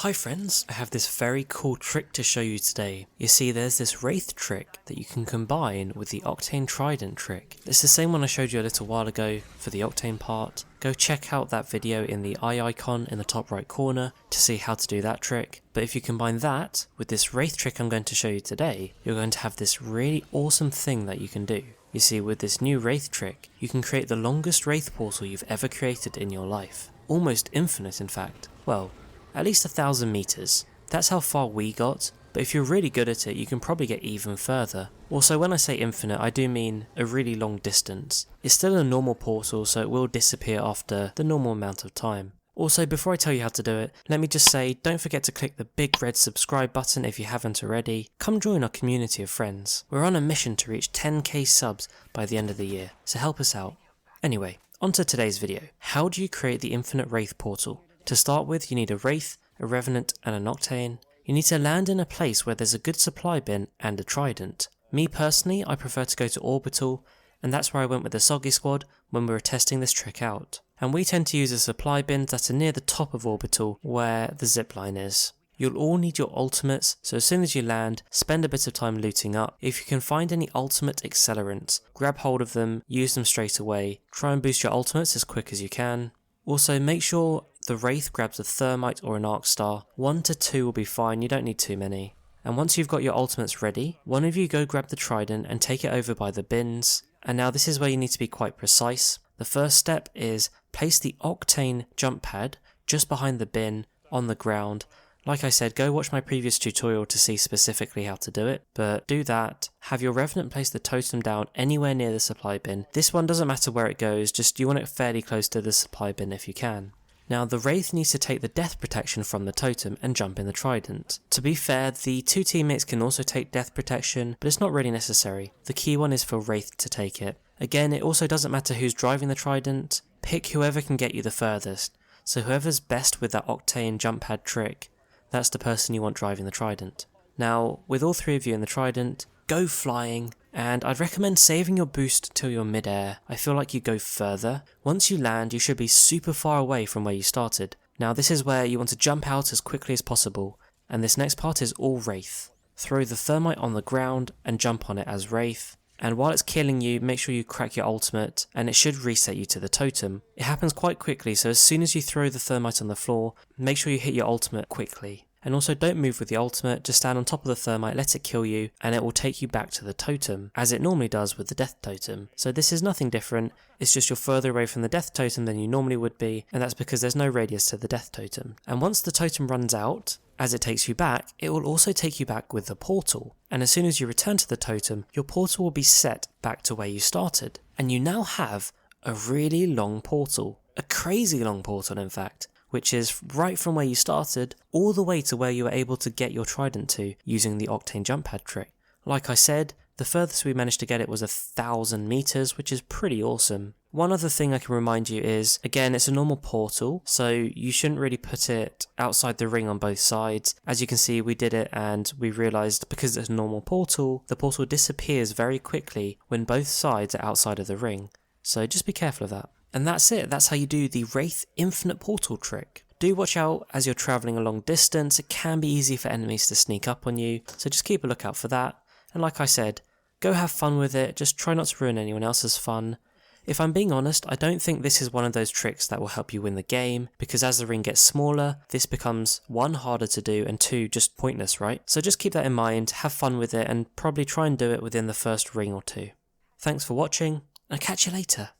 Hi friends, I have this very cool trick to show you today. You see there's this Wraith trick that you can combine with the Octane Trident trick. It's the same one I showed you a little while ago for the Octane part. Go check out that video in the eye icon in the top right corner to see how to do that trick. But if you combine that with this Wraith trick I'm going to show you today, you're going to have this really awesome thing that you can do. You see, with this new Wraith trick, you can create the longest Wraith portal you've ever created in your life. Almost infinite in fact. Well, at least 1,000 meters. That's how far we got, but if you're really good at it, you can probably get even further. Also, when I say infinite, I do mean a really long distance. It's still a normal portal, so it will disappear after the normal amount of time. Also, before I tell you how to do it, let me just say, don't forget to click the big red subscribe button if you haven't already. Come join our community of friends. We're on a mission to reach 10k subs by the end of the year, so help us out. Anyway, on to today's video. How do you create the infinite Wraith portal? To start with, you need a Wraith, a Revenant and an Octane. You need to land in a place where there's a good supply bin and a Trident. Me personally, I prefer to go to Orbital, and that's where I went with the Soggy Squad when we were testing this trick out. And we tend to use the supply bins that are near the top of Orbital where the zipline is. You'll all need your ultimates, so as soon as you land, spend a bit of time looting up. If you can find any ultimate accelerants, grab hold of them, use them straight away, try and boost your ultimates as quick as you can. Also, make sure the Wraith grabs a Thermite or an Arc Star. 1 to 2 will be fine, you don't need too many. And once you've got your ultimates ready, one of you go grab the Trident and take it over by the bins. And now this is where you need to be quite precise. The first step is place the Octane jump pad just behind the bin on the ground. Like I said, go watch my previous tutorial to see specifically how to do it, but do that. Have your Revenant place the totem down anywhere near the supply bin. This one doesn't matter where it goes, just you want it fairly close to the supply bin if you can. Now the Wraith needs to take the death protection from the totem and jump in the Trident. To be fair, the two teammates can also take death protection, but it's not really necessary. The key one is for Wraith to take it. Again, it also doesn't matter who's driving the Trident, pick whoever can get you the furthest. So whoever's best with that Octane jump pad trick, that's the person you want driving the Trident. Now, with all three of you in the Trident, go flying, and I'd recommend saving your boost till you're mid-air. I feel like you go further. Once you land, you should be super far away from where you started. Now this is where you want to jump out as quickly as possible, and this next part is all Wraith. Throw the Thermite on the ground and jump on it as Wraith. And while it's killing you, make sure you crack your ultimate, and it should reset you to the totem. It happens quite quickly, so as soon as you throw the Thermite on the floor, make sure you hit your ultimate quickly. And also don't move with the ultimate, just stand on top of the Thermite, let it kill you, and it will take you back to the totem, as it normally does with the Death Totem. So this is nothing different, it's just you're further away from the Death Totem than you normally would be, and that's because there's no radius to the Death Totem. And once the totem runs out, as it takes you back, it will also take you back with the portal. And as soon as you return to the totem, your portal will be set back to where you started. And you now have a really long portal. A crazy long portal in fact, which is right from where you started all the way to where you were able to get your Trident to using the Octane jump pad trick. Like I said, the furthest we managed to get it was 1,000 meters, which is pretty awesome. One other thing I can remind you is, again, it's a normal portal, so you shouldn't really put it outside the ring on both sides. As you can see, we did it and we realized because it's a normal portal, the portal disappears very quickly when both sides are outside of the ring. So just be careful of that. And that's it, that's how you do the Wraith infinite portal trick. Do watch out as you're travelling a long distance, it can be easy for enemies to sneak up on you, so just keep a lookout for that. And like I said, go have fun with it, just try not to ruin anyone else's fun. If I'm being honest, I don't think this is one of those tricks that will help you win the game, because as the ring gets smaller, this becomes 1, harder to do, and 2, just pointless, right? So just keep that in mind, have fun with it, and probably try and do it within the first ring or 2. Thanks for watching, and I'll catch you later.